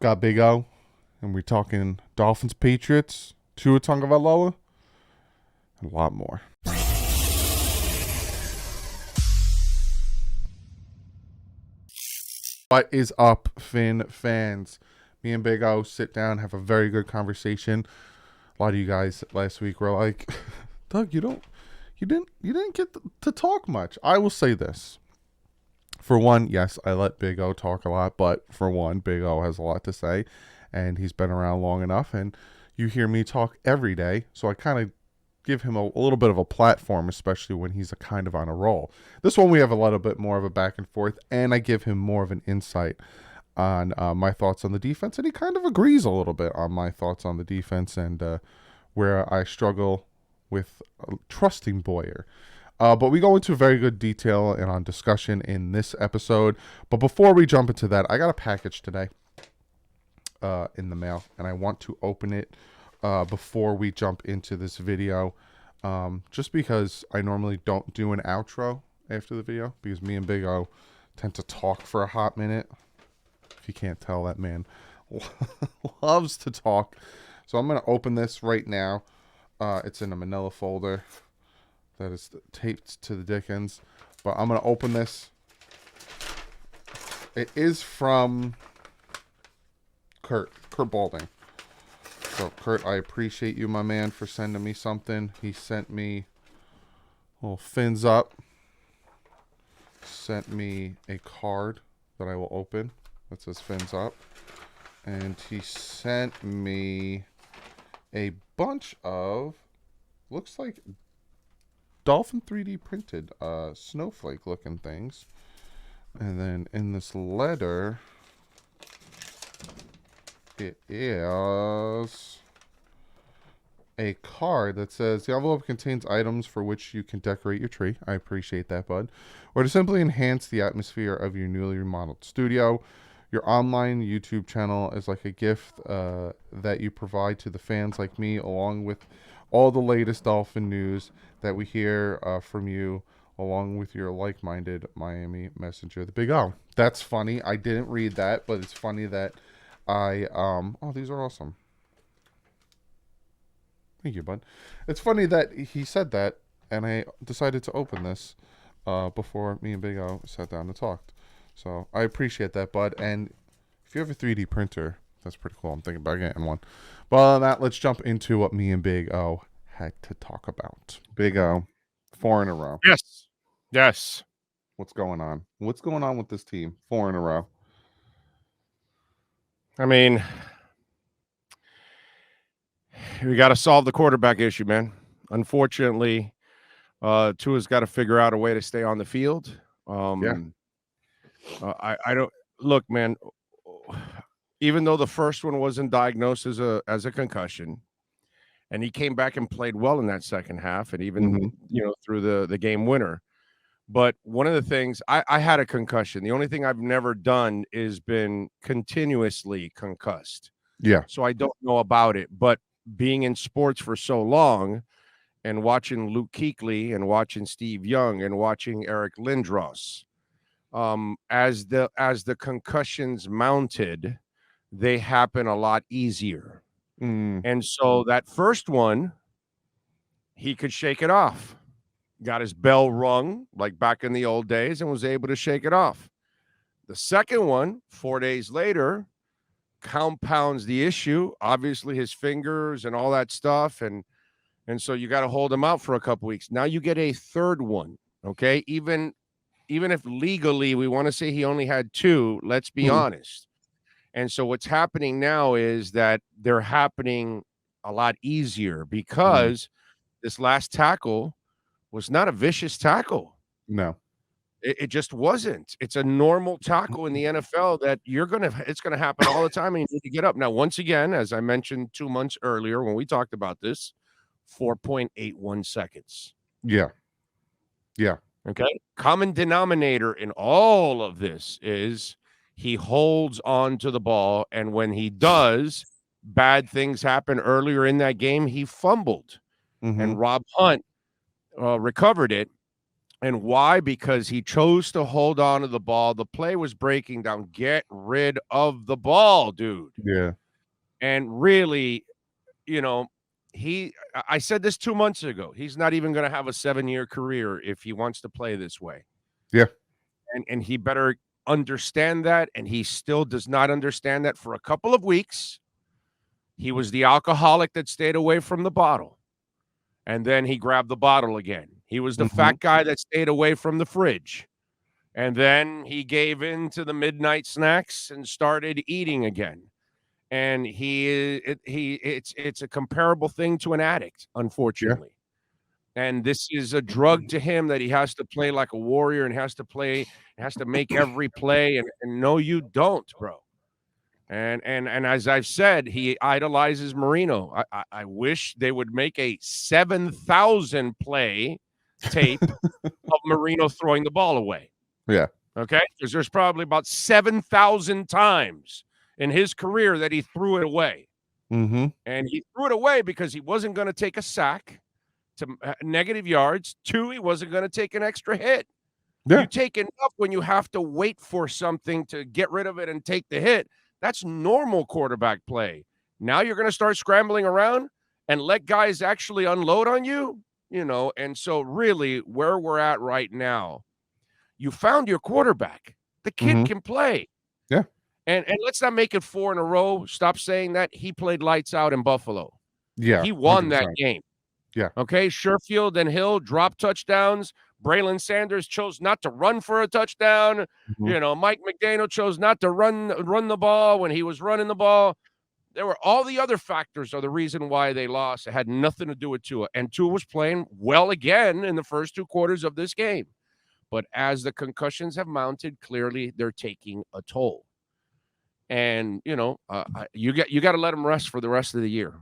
got Big O, and we're talking Dolphins, Patriots, Tua Tagovailoa, and a lot more. What is up, Finn fans? Me and Big O sit down, have a very good conversation. A lot of you guys last week were like, "Doug, you didn't get to talk much." I will say this. For one, yes, I let Big O talk a lot, but for one, Big O has a lot to say, and he's been around long enough, and you hear me talk every day, so I kind of give him a little bit of a platform, especially when he's kind of on a roll. This one, we have a little bit more of a back and forth, and I give him more of an insight on my thoughts on the defense, and he kind of agrees a little bit on my thoughts on the defense and where I struggle with trusting Boyer. But we go into very good detail and on discussion in this episode. But before we jump into that, I got a package today in the mail, and I want to open it before we jump into this video. Just because I normally don't do an outro after the video, because me and Big O tend to talk for a hot minute. If you can't tell, that man loves to talk. So I'm going to open this right now. It's in a manila folder that is taped to the Dickens, but I'm going to open this. It is from Kurt Balding. So, Kurt, I appreciate you, my man, for sending me something. He sent me a little fins up, sent me a card that I will open that says fins up, and he sent me a bunch of, looks like Dolphin 3D printed snowflake looking things. And then in this letter, it is a card that says the envelope contains items for which you can decorate your tree. I appreciate that, bud. Or to simply enhance the atmosphere of your newly remodeled studio. Your online YouTube channel is like a gift that you provide to the fans like me, along with all the latest Dolphin news that we hear from you, along with your like-minded Miami messenger, the Big O. That's funny. I didn't read that, but it's funny that oh, these are awesome. Thank you, bud. It's funny that he said that, and I decided to open this before me and Big O sat down and talked. So I appreciate that, bud. And if you have a 3D printer, that's pretty cool. I'm thinking about getting one. But other than that, let's jump into what me and Big O had to talk about. Big O, 4 in a row. Yes. What's going on? What's going on with this team? 4 in a row. I mean, we got to solve the quarterback issue, man. Unfortunately, Tua's got to figure out a way to stay on the field. I don't look, man. Even though the first one wasn't diagnosed as a concussion, and he came back and played well in that second half, and even through the game winner. But one of the things I had a concussion. The only thing I've never done is been continuously concussed. Yeah. So I don't know about it. But being in sports for so long, and watching Luke Kuechly and watching Steve Young and watching Eric Lindros, as the concussions mounted, they happen a lot easier. And so that first one, he could shake it off. Got his bell rung like back in the old days and was able to shake it off. The second one, 4 days later, compounds the issue. Obviously, his fingers and all that stuff. And so you got to hold him out for a couple weeks. Now you get a third one, okay? Even if legally we want to say he only had 2, let's be honest. And so what's happening now is that they're happening a lot easier because this last tackle was not a vicious tackle. No. It just wasn't. It's a normal tackle in the NFL that it's going to happen all the time, and you need to get up. Now, once again, as I mentioned 2 months earlier when we talked about this, 4.81 seconds. Yeah. Okay. Common denominator in all of this is he holds on to the ball, and when he does, bad things happen. Earlier in that game, he fumbled, and Rob Hunt recovered it. And why? Because he chose to hold on to the ball. The play was breaking down. Get rid of the ball, dude. Yeah. And really, you know, I said this 2 months ago. He's not even going to have a 7-year career if he wants to play this way. Yeah. And he better understand that. And he still does not understand that. For a couple of weeks, he was the alcoholic that stayed away from the bottle. And then he grabbed the bottle again. He was the fat guy that stayed away from the fridge. And then he gave in to the midnight snacks and started eating again. And it's a comparable thing to an addict, unfortunately. Yeah. And this is a drug to him that he has to play like a warrior and has to make every play. And no, you don't, bro. And as I've said, he idolizes Marino. I wish they would make a 7,000 play tape of Marino throwing the ball away. Yeah. Okay? Because there's probably about 7,000 times in his career that he threw it away. Mm-hmm. And he threw it away because he wasn't going to take a sack to negative yards. 2, he wasn't going to take an extra hit. Yeah. You take enough when you have to wait for something to get rid of it and take the hit. That's normal quarterback play. Now you're going to start scrambling around and let guys actually unload on you, and so really where we're at right now, you found your quarterback. The kid can play. Yeah. And let's not make it 4 in a row. Stop saying that. He played lights out in Buffalo. Yeah. He won 100%. That game. Yeah. Okay. Sherfield and Hill dropped touchdowns. Braylon Sanders chose not to run for a touchdown. Mike McDaniel chose not to run the ball when he was running the ball. There were all the other factors are the reason why they lost. It had nothing to do with Tua. And Tua was playing well again in the first 2 quarters of this game. But as the concussions have mounted, clearly they're taking a toll. And, you got to let him rest for the rest of the year.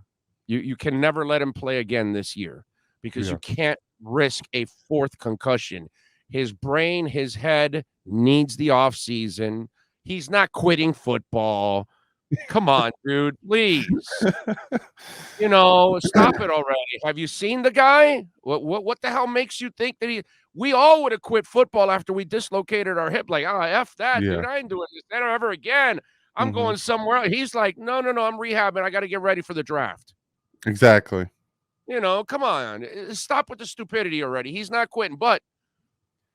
You can never let him play again this year because you can't risk a 4th concussion. His brain, his head needs the offseason. He's not quitting football. Come on, dude, please. Stop it already. Have you seen the guy? What the hell makes you think that we all would have quit football after we dislocated our hip? Like, F that, dude. I ain't doing this ever again. I'm going somewhere else. He's like, no, I'm rehabbing. I got to get ready for the draft. Exactly. Come on. Stop with the stupidity already. He's not quitting, but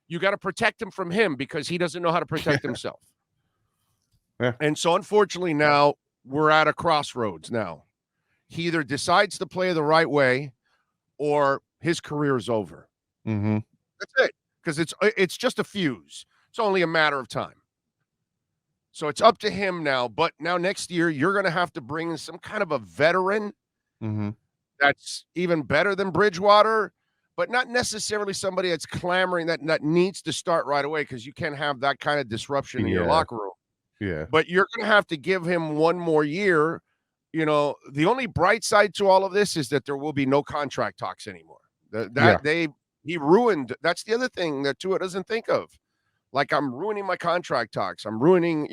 you got to protect him from him because he doesn't know how to protect himself. Yeah. And so, unfortunately, now we're at a crossroads now. He either decides to play the right way or his career is over. That's it. Because it's just a fuse. It's only a matter of time. So it's up to him now. But now next year, you're going to have to bring in some kind of a veteran that's even better than Bridgewater, but not necessarily somebody that's clamoring that needs to start right away because you can't have that kind of disruption in your locker room. Yeah. But you're going to have to give him one more year. The only bright side to all of this is that there will be no contract talks anymore. He ruined. That's the other thing that Tua doesn't think of. Like, I'm ruining my contract talks. I'm ruining,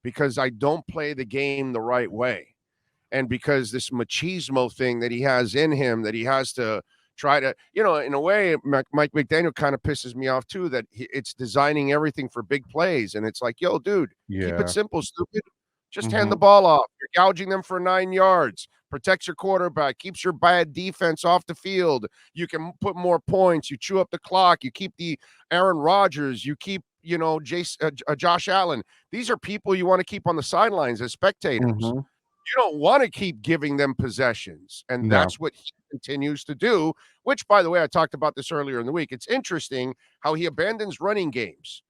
because I don't play the game the right way. And because this machismo thing that he has in him, that he has to try to, in a way, Mike McDaniel kind of pisses me off too, that it's designing everything for big plays. And it's like, yo, dude, keep it simple, stupid. Just hand the ball off. You're gouging them for 9 yards. Protects your quarterback. Keeps your bad defense off the field. You can put more points. You chew up the clock. You keep the Aaron Rodgers. You keep, Josh Allen. These are people you want to keep on the sidelines as spectators. You don't want to keep giving them possessions. And that's what he continues to do, which, by the way, I talked about this earlier in the week. It's interesting how he abandons running games.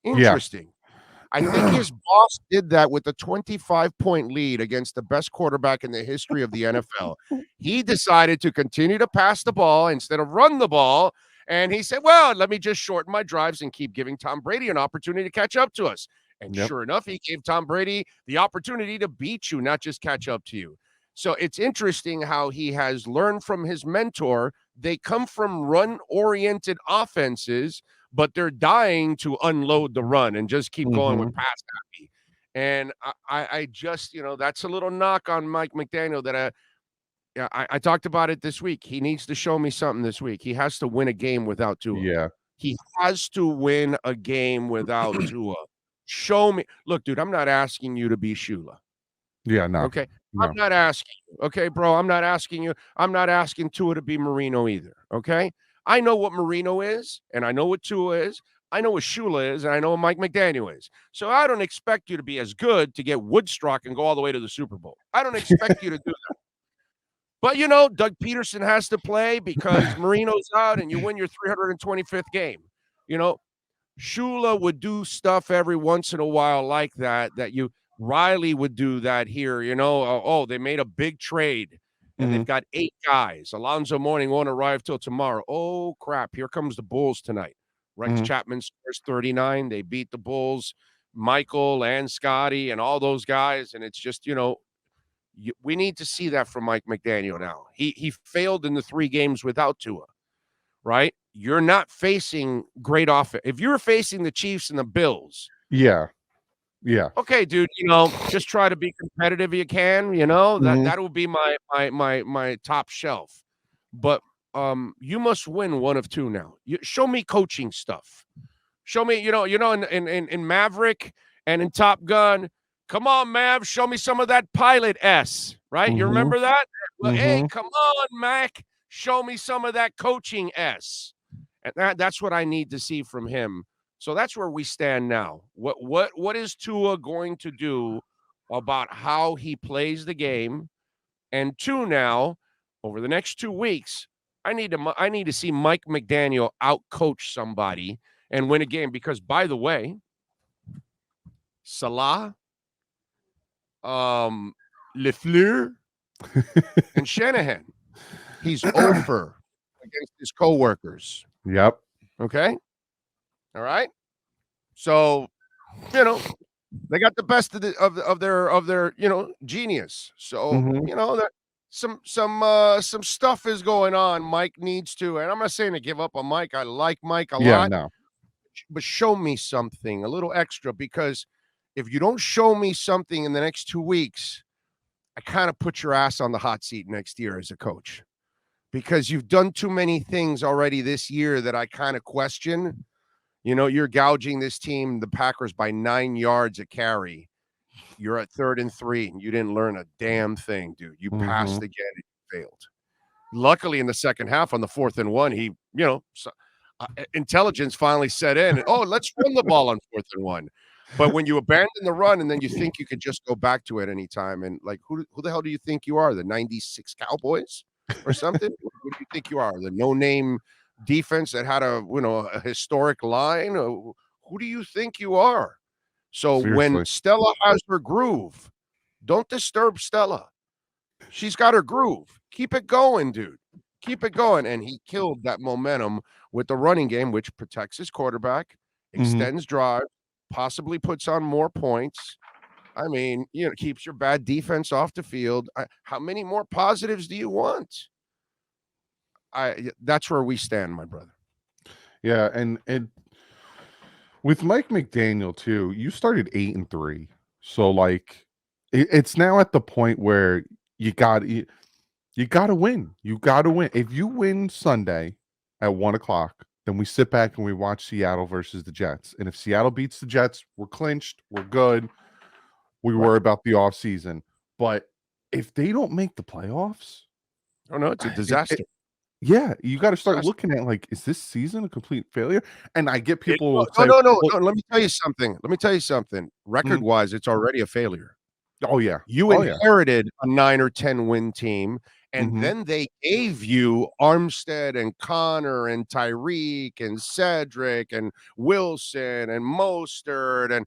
Interesting. Yeah. I think his boss did that with a 25-point lead against the best quarterback in the history of the NFL. He decided to continue to pass the ball instead of run the ball. And he said, well, let me just shorten my drives and keep giving Tom Brady an opportunity to catch up to us. And sure enough, he gave Tom Brady the opportunity to beat you, not just catch up to you. So it's interesting how he has learned from his mentor. They come from run-oriented offenses, but they're dying to unload the run and just keep going with pass happy. And I just, that's a little knock on Mike McDaniel that I talked about it this week. He needs to show me something this week. He has to win a game without Tua. Yeah. He has to win a game without Tua. Show me. Look, dude, I'm not asking you to be Shula. Yeah, no, Okay. I'm no. not asking you. Okay, bro. I'm not asking you. I'm not asking Tua to be Marino either. Okay. I know what Marino is, and I know what Tua is. I know what Shula is, and I know what Mike McDaniel is. So I don't expect you to be as good to get Woodstruck and go all the way to the Super Bowl. I don't expect you to do that. But Doug Peterson has to play because Marino's out, and you win your 325th game. You know, Shula would do stuff every once in a while like that. Riley would do that here. They made a big trade and they've Mhm, got 8 guys. Alonzo Mourning won't arrive till tomorrow. Oh crap! Here comes the Bulls tonight. Rex mhm. Chapman scores 39. They beat the Bulls. Michael and Scotty and all those guys, and it's just we need to see that from Mike McDaniel now. He failed in the 3 games without Tua, right? You're not facing great offense. If you're facing the Chiefs and the Bills, Yeah, yeah. okay, dude, just try to be competitive you can, Mhm. that'll be my top shelf. But you must win one of two now. Show me coaching stuff. Show me, in Maverick and in Top Gun. Come on, Mav, show me some of that pilot S, right? You Mhm, remember that? Well, hey, mhm. come on, Mac. Show me some of that coaching S. And that's what I need to see from him. So that's where we stand now. What is Tua going to do about how he plays the game? And 2 now, over the next 2 weeks, I need to see Mike McDaniel out coach somebody and win a game because by the way, Salah, LeFleur, and Shanahan, he's over against his coworkers. Yep. Okay? All right? So, you know, they got the best of their genius. So, Mhm. that some stuff is going on. Mike needs to, and I'm not saying to give up on Mike. I like Mike a Yeah, lot, no. but show me something, a little extra, because if you don't show me something in the next 2 weeks, I kind of put your ass on the hot seat next year as a coach because you've done too many things already this year that I kind of question. You're gouging this team, the Packers, by 9 yards a carry. You're at 3rd and 3, and you didn't learn a damn thing, dude. You passed Mhm. again and you failed. Luckily, in the second half, on the 4th and 1, intelligence finally set in. And, let's run the ball on 4th and 1. But when you abandon the run and then you think you could just go back to it anytime, and like, who the hell do you think you are? The '96 Cowboys or something? Who do you think you are? The no-name defense that had a historic line? Who do you think you are? So when Seriously. Stella has her groove, don't disturb Stella. She's got her groove. Keep it going, dude. Keep it going. And he killed that momentum with the running game, which protects his quarterback, Mhm. extends drive, possibly puts on more points. I mean, keeps your bad defense off the field. How many more positives do you want? That's where we stand, my brother. Yeah, and with Mike McDaniel too, you started 8-3. So like it's now at the point where you gotta win. You gotta win. If you win Sunday at 1 o'clock, then we sit back and we watch Seattle versus the Jets. And if Seattle beats the Jets, we're clinched, we're good. We Right. worry about the off season. But if they don't make the playoffs, Oh, no, it's a it disaster. yeah, you got to start Disaster. looking at like, is this season a complete failure? And I get It, people no, will no, say, no, no, well, no. Let me tell you something. mm, Record-wise, it's already a failure. oh yeah, You oh yeah, inherited a 9 or 10 win team, and hmm then they gave you Armstead and Connor and Tyreek and Cedric and Wilson and Mostert and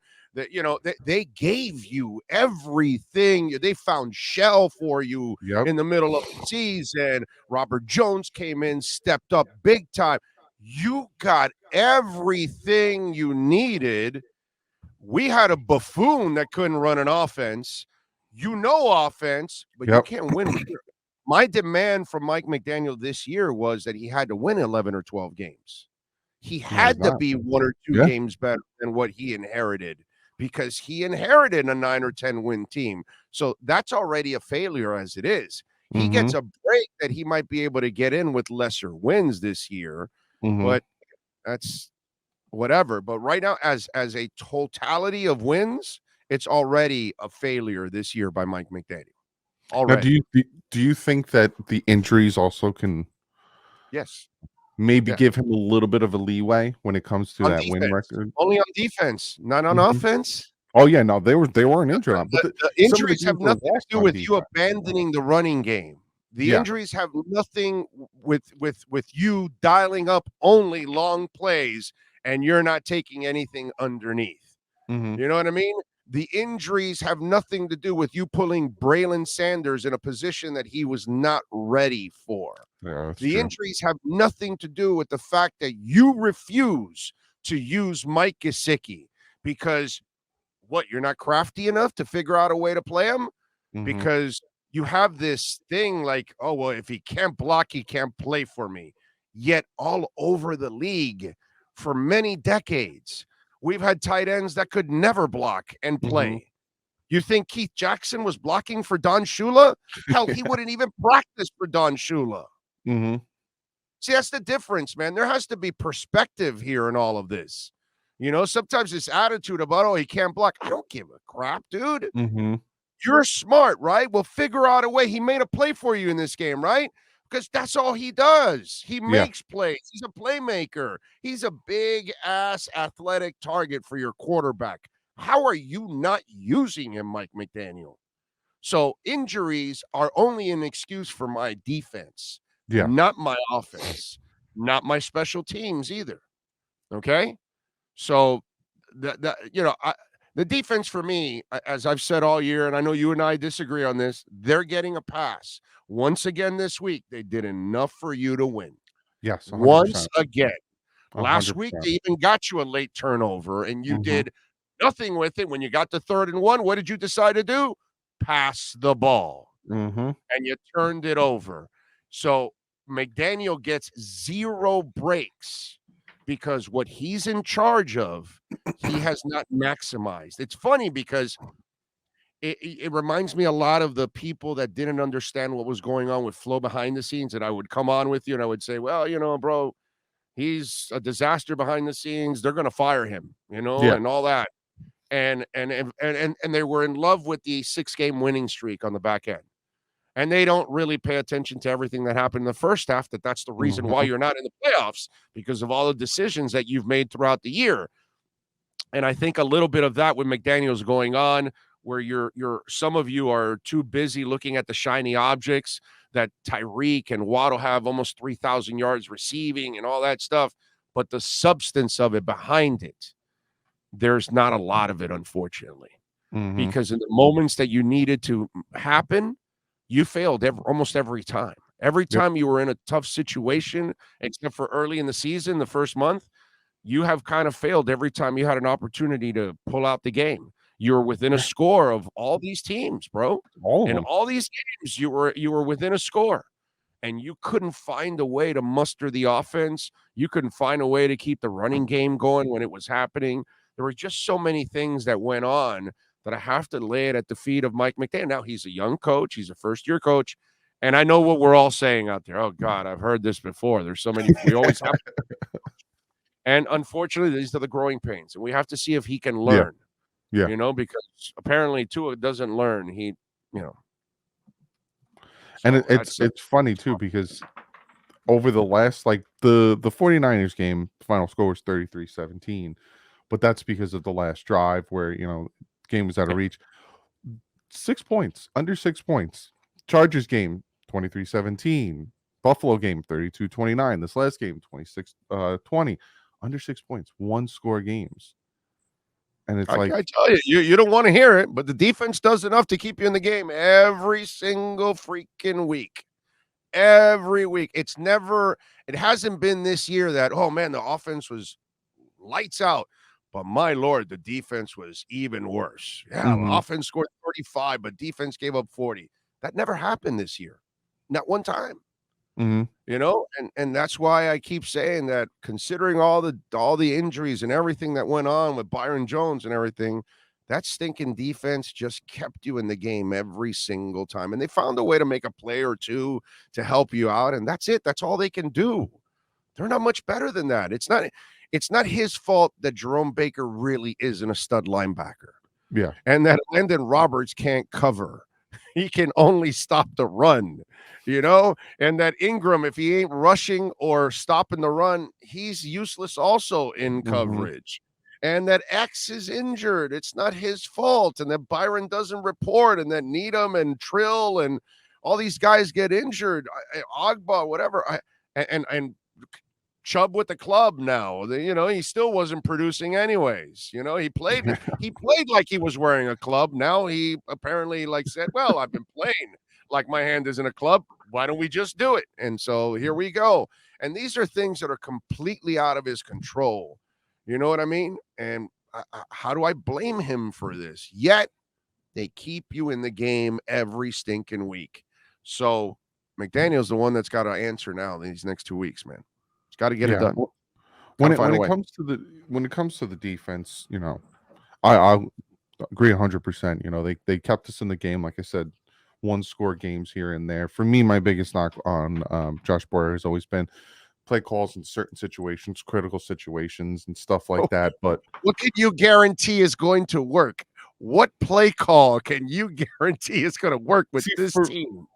they gave you everything. They found shell for you yep, in the middle of the season. Robert Jones came in, stepped up big time. You got everything you needed. We had a buffoon that couldn't run an offense. Offense, but you yep, can't win. My demand from Mike McDaniel this year was that he had to win 11 or 12 games. He no, he's had to not. be 1 or 2 Yeah, games better than what he inherited because he inherited a 9 or 10 win team. So that's already a failure as it is. He hmm gets a break that he might be able to get in with lesser wins this year, hmm but That's whatever. But right now, as a totality of wins, it's already a failure this year by Mike McDaniel. Now, Already. do you think that the injuries also can Yes. maybe Yeah. give him a little bit of a leeway when it comes to On that win defense. record? Only on defense, not on Mhm. offense. Oh yeah, no, they weren't injured on, but The some of the injuries games have were nothing to lost do on with you defense. abandoning the running game. The Yeah. injuries have nothing with you dialing up only long plays and you're not taking anything underneath. Mm-hmm. You know what I mean? The injuries have nothing to do with you pulling Braylon Sanders in a position that he was not ready for. Yeah, that's The true. injuries have nothing to do with the fact that you refuse to use Mike Gesicki because what, you're not crafty enough to figure out a way to play him? Mm-hmm. Because you have this thing like, oh, well, if he can't block, he can't play for me. Yet all over the league for many decades, we've had tight ends that could never block and Mm-hmm. play. You think Keith Jackson was blocking for Don Shula? Hell, he wouldn't even practice for Don Shula. Mm-hmm. See, that's the difference, man. There has to be perspective here in all of this. You know, sometimes this attitude about, oh, he can't block. I don't give a crap, dude. Mm-hmm. You're smart, right? We'll figure out a way. He made a play for you in this game, right? Because that's all he does. He Yeah. makes plays. He's a playmaker. He's a big ass athletic target for your quarterback. How are you not using him, Mike McDaniel? So injuries are only an excuse for my defense, Yeah. not my offense, not my special teams either. Okay? So the defense for me, as I've said all year, and I know you and I disagree on this, they're getting a pass. Once again this week, they did enough for you to win. Yes. Once 100%. again. Last week, 100%. they even got you a late turnover, and you Mm-hmm. did nothing with it. When you got to 3rd and 1, what did you decide to do? Pass the ball. Mm-hmm. And you turned it over. So McDaniel gets 0 breaks because what he's in charge of, he has not maximized. It's funny because it reminds me a lot of the people that didn't understand what was going on with Flo behind the scenes. And I would come on with you and I would say, well, bro, he's a disaster behind the scenes. They're going to fire him, Yeah. and all that. And they were in love with the 6-game winning streak on the back end. And they don't really pay attention to everything that happened in the first half, that's the reason why Mm-hmm. you're not in the playoffs, because of all the decisions that you've made throughout the year. And I think a little bit of that with McDaniel's going on, where some of you are too busy looking at the shiny objects that Tyreek and Waddle have, almost 3,000 yards receiving and all that stuff. But the substance of it behind it, there's not a lot of it, unfortunately, Mm-hmm. because in the moments that you needed to happen, you failed almost every time. Every Yep. time you were in a tough situation, except for early in the season, the first month, you have kind of failed every time you had an opportunity to pull out the game. You were within a score of all these teams, bro. All of In them. all these games, you were within a score, and you couldn't find a way to muster the offense. You couldn't find a way to keep the running game going when it was happening. There were just so many things that went on that I have to lay it at the feet of Mike McDaniel. Now, he's a young coach. He's a first-year coach. And I know what we're all saying out there. Oh, God, I've heard this before. There's so many. We always have. And unfortunately, these are the growing pains. And we have to see if he can Yeah. learn, Yeah. because apparently Tua doesn't learn. He, And So it's funny too, because over the last, like, the 49ers game, the final score was 33-17, but that's because of the last drive where, game was out of reach. 6 points, under 6 points. Chargers game 23-17. Buffalo game 32-29. This last game 26-20. Under 6 points, 1-score games. And it's I tell you don't want to hear it, but the defense does enough to keep you in the game every single freaking week. Every week. It hasn't been this year that, oh man, the offense was lights out. But my Lord, the defense was even worse. Yeah, Mhm. offense scored 35, but defense gave up 40. That never happened this year. Not one time. Mhm. And that's why I keep saying that, considering all the injuries and everything that went on with Byron Jones and everything, that stinking defense just kept you in the game every single time. And they found a way to make a play or two to help you out. And that's it. That's all they can do. They're not much better than that. It's not, it's not his fault that Jerome Baker really isn't a stud linebacker Yeah. and that Landon Roberts can't cover. He can only stop the run, and that Ingram, if he ain't rushing or stopping the run, he's useless also in Mm-hmm. coverage. And that X is injured. It's not his fault. And that Byron doesn't report, and that Needham and Trill and all these guys get injured. Ogba, whatever. And Chubb with the club now. He still wasn't producing anyways. He played like he was wearing a club. Now he apparently said, well, I've been playing like my hand is in a club. Why don't we just do it? And so here we go. And these are things that are completely out of his control. You know what I mean? And how do I blame him for this? Yet they keep you in the game every stinking week. So McDaniel's the one that's got to answer now these next 2 weeks, man. It's got to get it done. When it comes to the defense, I agree 100%. They kept us in the game, like I said, 1-score games here and there. For me, my biggest knock on Josh Boyer has always been play calls in certain situations, critical situations, and stuff like that. But what can you guarantee is going to work? What play call can you guarantee is going to work with this team?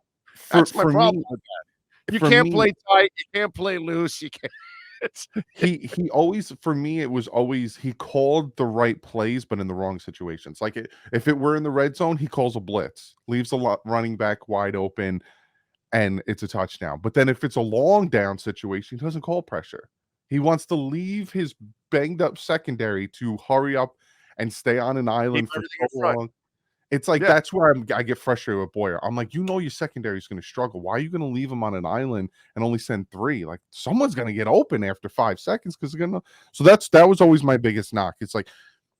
That's my problem with that. You can't play tight. You can't play loose. You can't. He always, for me, it was always he called the right plays, but in the wrong situations. Like if it were in the red zone, he calls a blitz, leaves a running back wide open, and it's a touchdown. But then if it's a long down situation, he doesn't call pressure. He wants to leave his banged up secondary to hurry up and stay on an island for so long. It's like that's where I get frustrated with Boyer. I'm like, your secondary is going to struggle. Why are you going to leave him on an island and only send 3? Like someone's going to get open after 5 seconds because they're going to. So that was always my biggest knock. It's like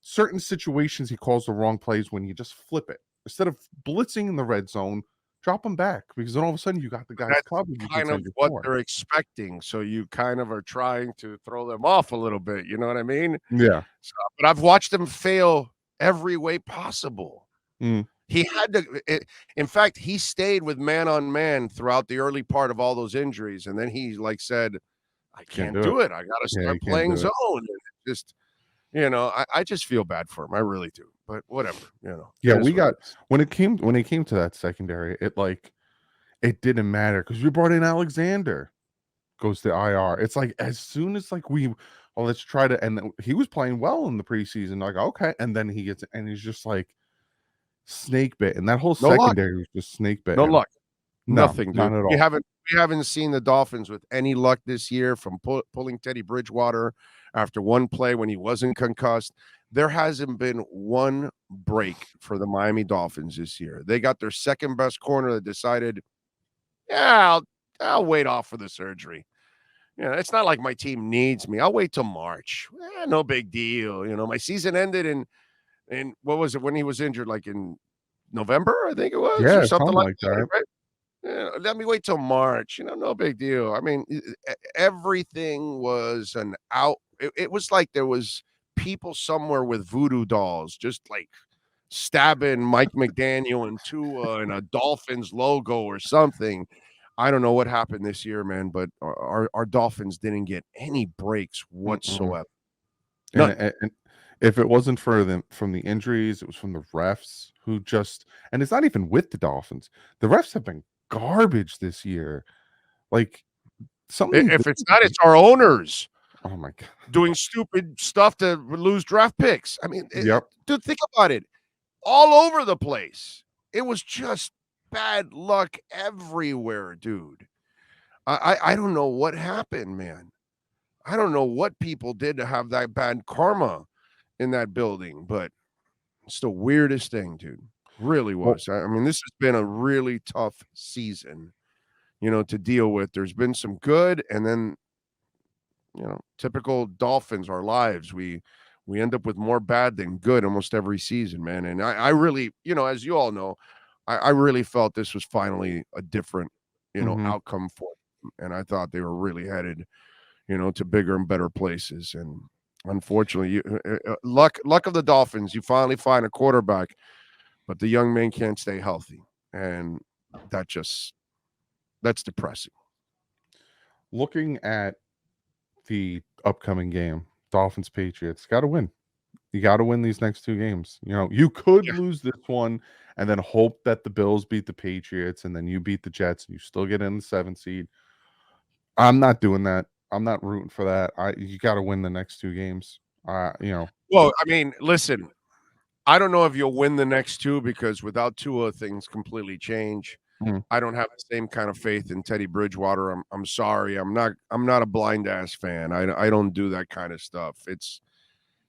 certain situations he calls the wrong plays when you just flip it instead of blitzing in the red zone. Drop them back because then all of a sudden you got the guys covered. That's kind of what they're expecting. So you kind of are trying to throw them off a little bit. You know what I mean? Yeah. But I've watched them fail every way possible. He had to. In fact, he stayed with man on man throughout the early part of all those injuries, and then he said, "I can't do it. I got to start playing zone." And just, I just feel bad for him. I really do. But whatever, Yeah, we got when it came to that secondary, it didn't matter because we brought in Alexander, goes to IR. It's like as soon as let's try to, and he was playing well in the preseason. Like okay, and then he gets and he's just like snake bit, and that whole secondary was just snake bit. No luck, no, nothing, dude. Not at all. We haven't seen the Dolphins with any luck this year from pulling Teddy Bridgewater after one play when he wasn't concussed. There hasn't been one break for the Miami Dolphins this year. They got their second best corner that decided, I'll wait off for the surgery. It's not like my team needs me. I'll wait till March. No big deal. My season ended in what was it when he was injured? Like in November, I think it was, or something like that. Right? Let me wait till March. No big deal. I mean, everything was an out. It was like there was people somewhere with voodoo dolls, just like stabbing Mike McDaniel and Tua and a Dolphins logo or something. I don't know what happened this year, man, but our Dolphins didn't get any breaks whatsoever. And if it wasn't from the injuries, it was from the refs who and it's not even with the Dolphins. The refs have been garbage this year. Like something. If it's not, it's our owners. Oh my God, doing stupid stuff to lose draft picks. I mean, dude, think about it. All over the place. It was just bad luck everywhere, dude. I don't know what happened, man. I don't know what people did to have that bad karma in that building, but it's the weirdest thing, dude. Really was. I mean, this has been a really tough season, to deal with. There's been some good, and then, typical Dolphins, our lives. We end up with more bad than good almost every season, man. And I really, as you all know, I really felt this was finally a different, outcome for them. And I thought they were really headed, to bigger and better places. And unfortunately, luck of the Dolphins, you finally find a quarterback, but the young man can't stay healthy. And that's depressing. Looking at the upcoming game, Dolphins, Patriots. Got to win. You got to win these next two games. You know, you could Yeah. lose this one and then hope that the Bills beat the Patriots and then you beat the Jets and you still get in the 7th seed. I'm not doing that. I'm not rooting for that. You got to win the next two games. You know. Well, I mean, listen, I don't know if you'll win the next two because without Tua, things completely change. Mm, I don't have the same kind of faith in Teddy Bridgewater. I'm sorry. I'm not a blind ass fan. I don't do that kind of stuff.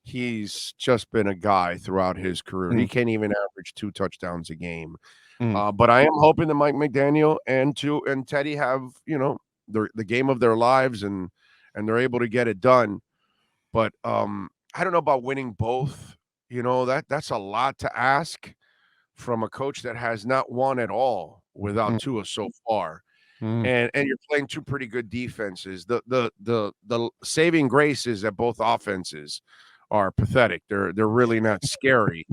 He's just been a guy throughout his career. He mm, can't even average 2 touchdowns a game. mm, But I am hoping that Mike McDaniel and Teddy have, the game of their lives and they're able to get it done. But I don't know about winning both. That's a lot to ask from a coach that has not won at all without mm, Tua so far. mm. And you're playing two pretty good defenses. The saving grace is that both offenses are pathetic. They're really not scary.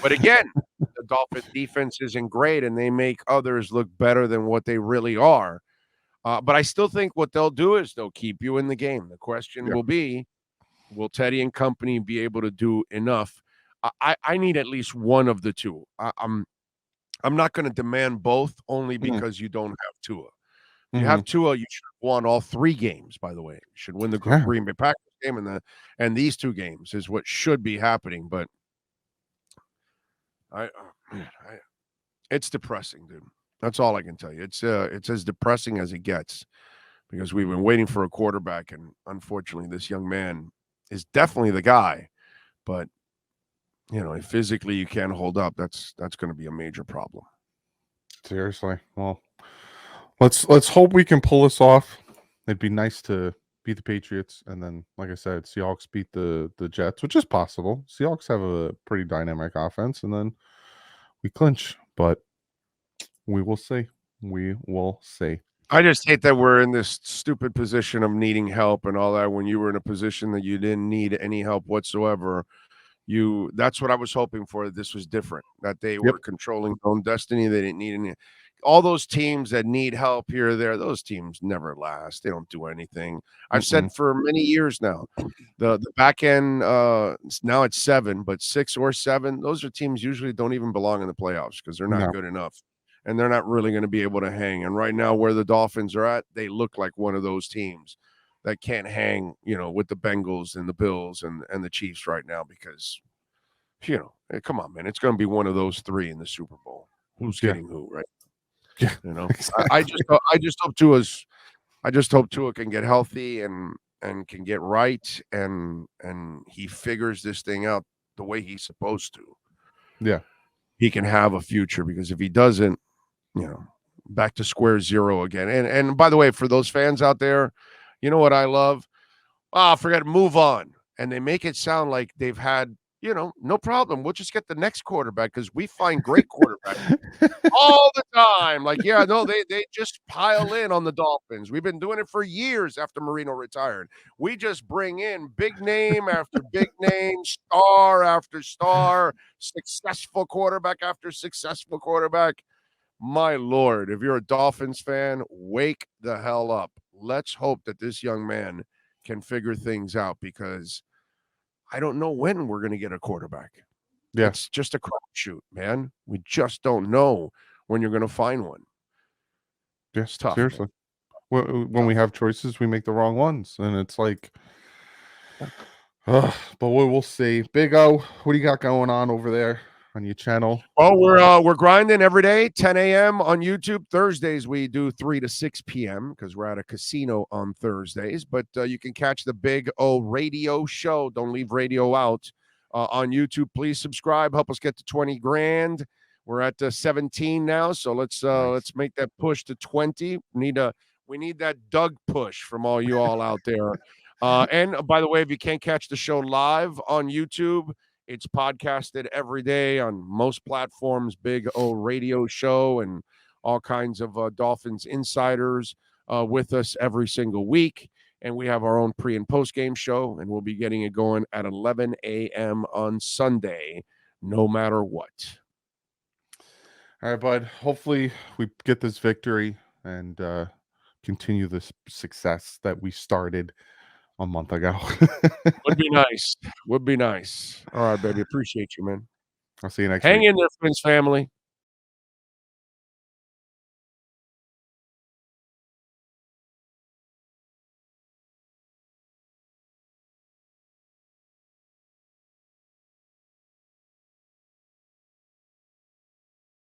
But again, the Dolphin defense isn't great, and they make others look better than what they really are. But I still think what they'll do is they'll keep you in the game. The question Yeah. will be, will Teddy and company be able to do enough? I need at least one of the two. I'm not going to demand both only Mm, because you don't have Tua. If you mm-hmm. have Tua, you should have won all 3 games, by the way. You should win the Yeah. Green Bay Packers game and these 2 games is what should be happening. But man, it's depressing, dude. That's all I can tell you. It's as depressing as it gets because we've been waiting for a quarterback, and unfortunately, this young man is definitely the guy. But if physically you can't hold up, that's going to be a major problem. Seriously. Well, let's hope we can pull this off. It'd be nice to beat the Patriots and then, like I said, Seahawks beat the Jets, which is possible. Seahawks have a pretty dynamic offense, and then we clinch. But we will see. We will see. I just hate that we're in this stupid position of needing help and all that when you were in a position that you didn't need any help whatsoever. That's what I was hoping for. This was different, that they Yep. were controlling their own destiny. They didn't need any. All those teams that need help here or there, those teams never last. They don't do anything. I've Mm-mm. said for many years now, the back end, now it's 7, but 6 or 7, those are teams usually don't even belong in the playoffs because they're not No. good enough. And they're not really going to be able to hang. And right now, where the Dolphins are at, they look like one of those teams that can't hang, with the Bengals and the Bills and the Chiefs right now because, come on, man, it's going to be one of those 3 in the Super Bowl. Who's Yeah. getting who, right? Yeah. I just hope Tua can get healthy and can get right and he figures this thing out the way he's supposed to. Yeah. He can have a future because if he doesn't, back to square zero again. And by the way, for those fans out there, you know what I love? Forget it, move on. And they make it sound like they've had, no problem. We'll just get the next quarterback because we find great quarterbacks all the time. Like, yeah, no, they just pile in on the Dolphins. We've been doing it for years after Marino retired. We just bring in big name after big name, star after star, successful quarterback after successful quarterback. My Lord, if you're a Dolphins fan, wake the hell up. Let's hope that this young man can figure things out because I don't know when we're going to get a quarterback. Yeah. It's just a crapshoot, man. We just don't know when you're going to find one. Yeah. It's tough, man. Seriously. When we Tough. have choices, we make the wrong ones, and it's like, but we'll see. Big O, what do you got going on over there on your channel? Well, we're grinding every day, 10 a.m. on YouTube. Thursdays we do 3 to 6 p.m. because we're at a casino on Thursdays. But you can catch the Big O Radio Show. Don't leave radio out on YouTube. Please subscribe. Help us get to 20 grand. We're at 17 now, so let's make that push to 20. We need that Doug push from all you all out there. And by the way, if you can't catch the show live on YouTube, it's podcasted every day on most platforms. Big O Radio Show and all kinds of Dolphins insiders with us every single week. And we have our own pre and post game show, and we'll be getting it going at 11 a.m. on Sunday, no matter what. All right, bud. Hopefully, we get this victory and continue this success that we started a month ago. Would be nice. Would be nice. All right, baby. Appreciate you, man. I'll see you next Hang week. in there, Fins family.